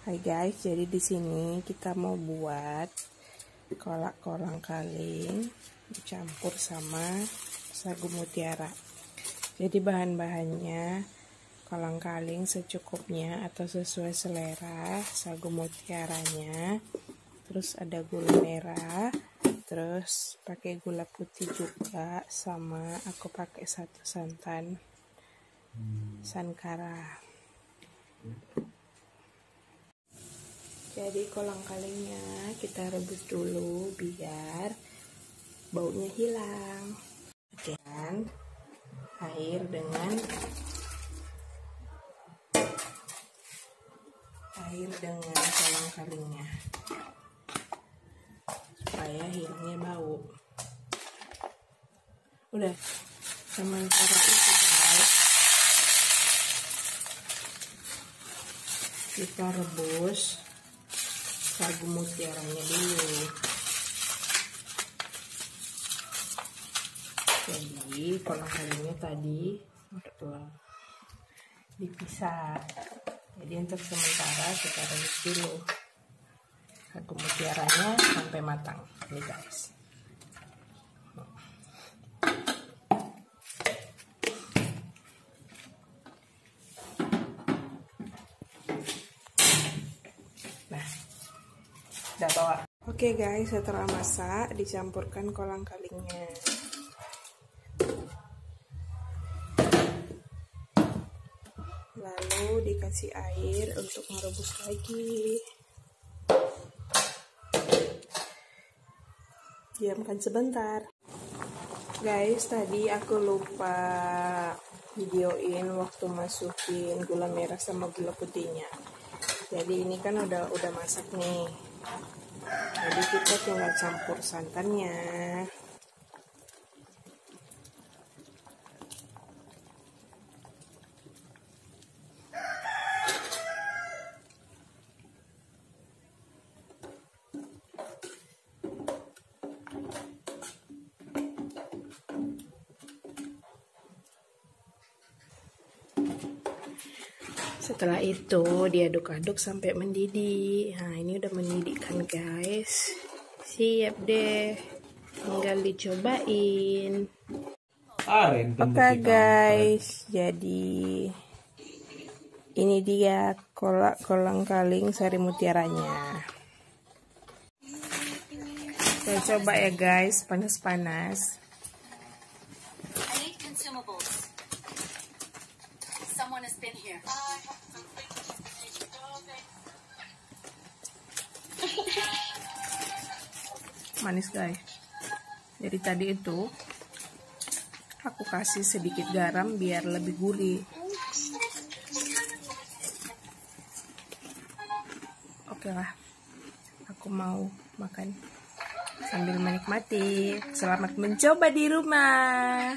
Hai guys, jadi di sini kita mau buat kolak kolang-kaling dicampur sama sagu mutiara. Jadi bahan-bahannya kolang-kaling secukupnya atau sesuai selera, sagu mutiaranya, terus ada gula merah, terus pakai gula putih juga, sama aku pakai 1 santan sankara. Jadi kolang-kalingnya kita rebus dulu biar baunya hilang. Dan air dengan kolang-kalingnya supaya hilangnya bau. Udah, sementara itu guys, kita rebus sagu mutiaranya dulu. Jadi kolang-kalingnya tadi udah dipisah. Jadi untuk sementara kita rebus dulu sagu mutiaranya sampai matang nih guys. Nah, udah bawa. Oke guys, setelah masak dicampurkan kolang-kalingnya. Lalu dikasih air untuk merebus lagi. Diamkan sebentar. Guys, tadi aku lupa videoin waktu masukin gula merah sama gula putihnya. Jadi ini kan udah masak nih. Jadi kita tinggal campur santannya. Setelah itu diaduk-aduk sampai mendidih. Nah, ini udah mendidih kan guys. Siap deh, tinggal dicobain. Oke guys, jadi ini dia kolak kolang-kaling sari mutiaranya. Saya coba ya guys, panas-panas. Someone has been here. Manis guys. Jadi tadi itu aku kasih sedikit garam biar lebih gurih. Oke lah, aku mau makan sambil menikmati. Selamat mencoba di rumah.